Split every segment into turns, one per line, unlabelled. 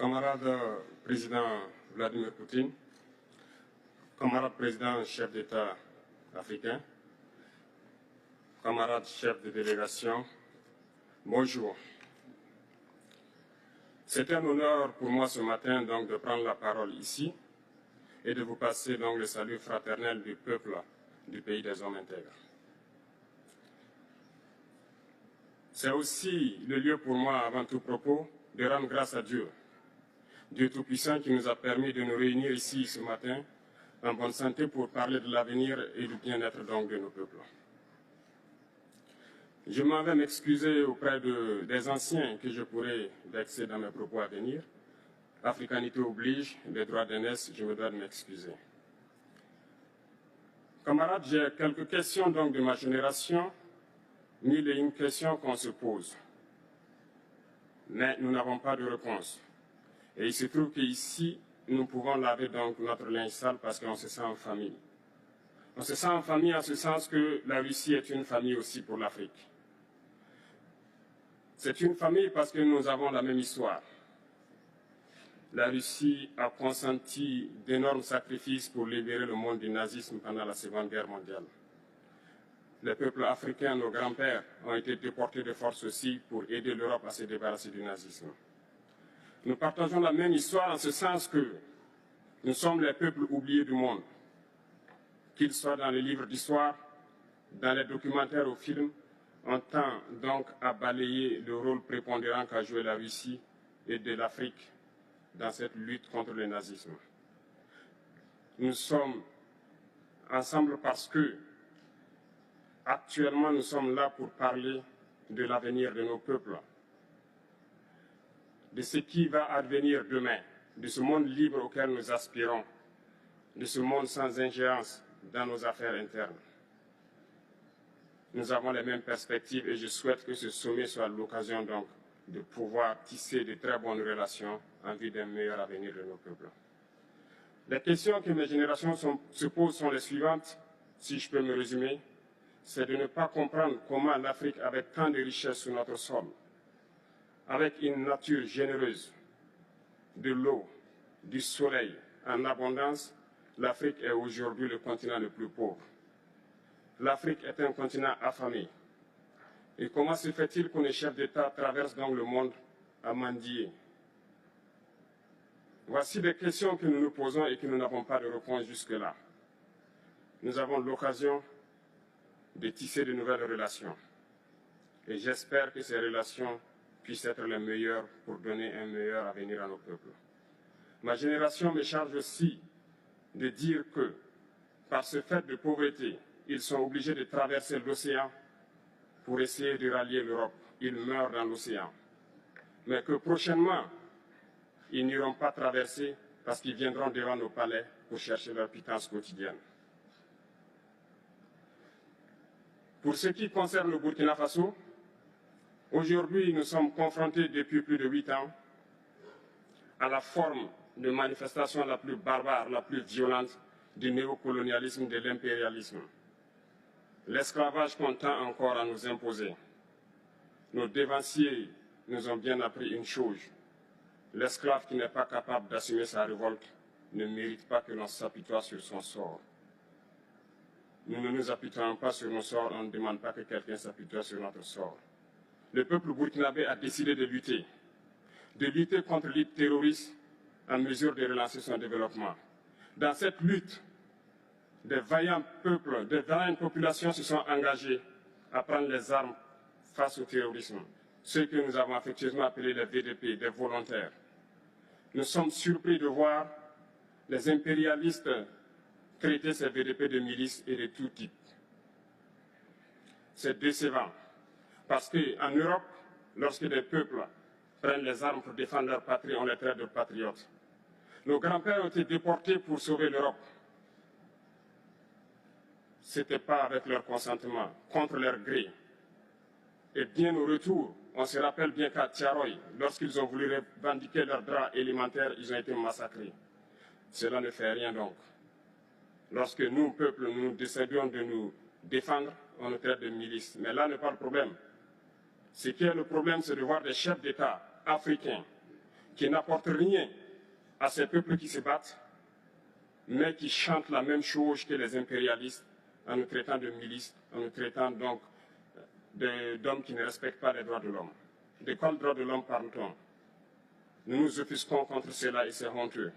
Camarade président Vladimir Poutine, camarade président chef d'État africain, camarade chef de délégation, bonjour. C'est un honneur pour moi ce matin donc de prendre la parole ici et de vous passer donc le salut fraternel du peuple du pays des hommes intègres. C'est aussi le lieu pour moi, avant tout propos, de rendre grâce à Dieu, Dieu Tout-Puissant qui nous a permis de nous réunir ici ce matin en bonne santé pour parler de l'avenir et du bien-être donc de nos peuples. Je m'en vais m'excuser auprès des anciens que je pourrais vexer dans mes propos à venir. Africanité oblige, les droits d'aînesse, je me dois de m'excuser. Camarades, j'ai quelques questions donc de ma génération, mille et une questions qu'on se pose. Mais nous n'avons pas de réponse. Et il se trouve qu'ici, nous pouvons laver donc notre linge sale parce qu'on se sent en famille. On se sent en famille en ce sens que la Russie est une famille aussi pour l'Afrique. C'est une famille parce que nous avons la même histoire. La Russie a consenti d'énormes sacrifices pour libérer le monde du nazisme pendant la Seconde Guerre mondiale. Les peuples africains, nos grands-pères, ont été déportés de force aussi pour aider l'Europe à se débarrasser du nazisme. Nous partageons la même histoire en ce sens que nous sommes les peuples oubliés du monde. Qu'ils soient dans les livres d'histoire, dans les documentaires ou films, on tend donc à balayer le rôle prépondérant qu'a joué la Russie et de l'Afrique dans cette lutte contre le nazisme. Nous sommes ensemble parce que, actuellement, nous sommes là pour parler de l'avenir de nos peuples, de ce qui va advenir demain, de ce monde libre auquel nous aspirons, de ce monde sans ingérence dans nos affaires internes. Nous avons les mêmes perspectives et je souhaite que ce sommet soit l'occasion donc de pouvoir tisser de très bonnes relations en vue d'un meilleur avenir de nos peuples. Les questions que mes générations se posent sont les suivantes, si je peux me résumer, c'est de ne pas comprendre comment l'Afrique, avec tant de richesses sur notre sol, avec une nature généreuse, de l'eau, du soleil en abondance, l'Afrique est aujourd'hui le continent le plus pauvre. L'Afrique est un continent affamé. Et comment se fait-il que les chefs d'État traversent donc le monde à mendier? Voici des questions que nous nous posons et que nous n'avons pas de réponse jusque-là. Nous avons l'occasion de tisser de nouvelles relations. Et j'espère que ces relations puissent être les meilleures pour donner un meilleur avenir à nos peuples. Ma génération me charge aussi de dire que, par ce fait de pauvreté, ils sont obligés de traverser l'océan pour essayer de rallier l'Europe. Ils meurent dans l'océan. Mais que prochainement, ils n'iront pas traverser parce qu'ils viendront devant nos palais pour chercher leur pitance quotidienne. Pour ce qui concerne le Burkina Faso, aujourd'hui, nous sommes confrontés depuis plus de 8 ans à la forme de manifestation la plus barbare, la plus violente du néocolonialisme, de l'impérialisme. L'esclavage qu'on tend encore à nous imposer. Nos dévanciers nous ont bien appris une chose. L'esclave qui n'est pas capable d'assumer sa révolte ne mérite pas que l'on s'apitoie sur son sort. Nous ne nous apitoyons pas sur nos sorts, on ne demande pas que quelqu'un s'apitoie sur notre sort. Le peuple burkinabé a décidé de lutter contre l'île terroriste en mesure de relancer son développement. Dans cette lutte, des vaillants peuples, des vaillantes populations se sont engagées à prendre les armes face au terrorisme, ceux que nous avons affectueusement appelés les VDP, des volontaires. Nous sommes surpris de voir les impérialistes traiter ces VDP de milices et de tout type. C'est décevant, parce qu'en Europe, lorsque des peuples prennent les armes pour défendre leur patrie, on les traite de patriotes. Nos grands-pères ont été déportés pour sauver l'Europe. Ce n'était pas avec leur consentement, contre leur gré. Et bien au retour, on se rappelle bien qu'à Tiaroy, lorsqu'ils ont voulu revendiquer leurs droits élémentaires, ils ont été massacrés. Cela ne fait rien donc. Lorsque nous, peuple, nous décidions de nous défendre, on nous traite de milices. Mais là n'est pas le problème. Ce qui est le problème, c'est de voir des chefs d'État africains qui n'apportent rien à ces peuples qui se battent, mais qui chantent la même chose que les impérialistes en nous traitant de milices, en nous traitant donc d'hommes qui ne respectent pas les droits de l'homme. De quels droits de l'homme parle-t-on? Nous nous offusquons contre cela et c'est honteux.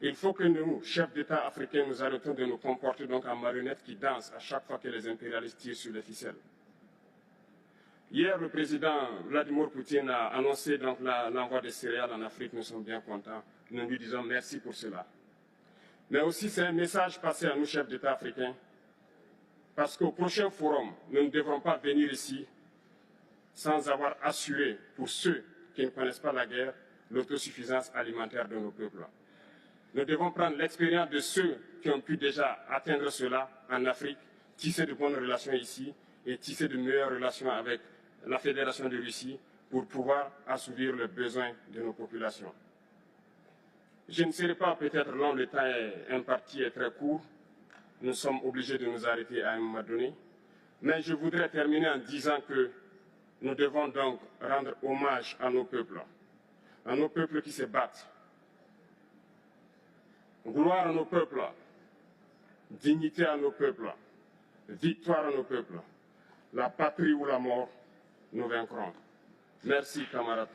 Il faut que nous, chefs d'État africains, nous arrêtons de nous comporter donc en marionnettes qui dansent à chaque fois que les impérialistes tirent sur les ficelles. Hier, le président Vladimir Poutine a annoncé donc l'envoi des céréales en Afrique. Nous sommes bien contents. Nous lui disons merci pour cela. Mais aussi, c'est un message passé à nous, chefs d'État africains, parce qu'au prochain forum, nous ne devrons pas venir ici sans avoir assuré, pour ceux qui ne connaissent pas la guerre, l'autosuffisance alimentaire de nos peuples. Nous devons prendre l'expérience de ceux qui ont pu déjà atteindre cela en Afrique, tisser de bonnes relations ici et tisser de meilleures relations avec la Fédération de Russie pour pouvoir assouvir les besoins de nos populations. Je ne serai pas peut-être long, le temps imparti est très court. Nous sommes obligés de nous arrêter à un moment donné. Mais je voudrais terminer en disant que nous devons donc rendre hommage à nos peuples qui se battent. Gloire à nos peuples, dignité à nos peuples, victoire à nos peuples. La patrie ou la mort, nous vaincrons. Merci, camarades.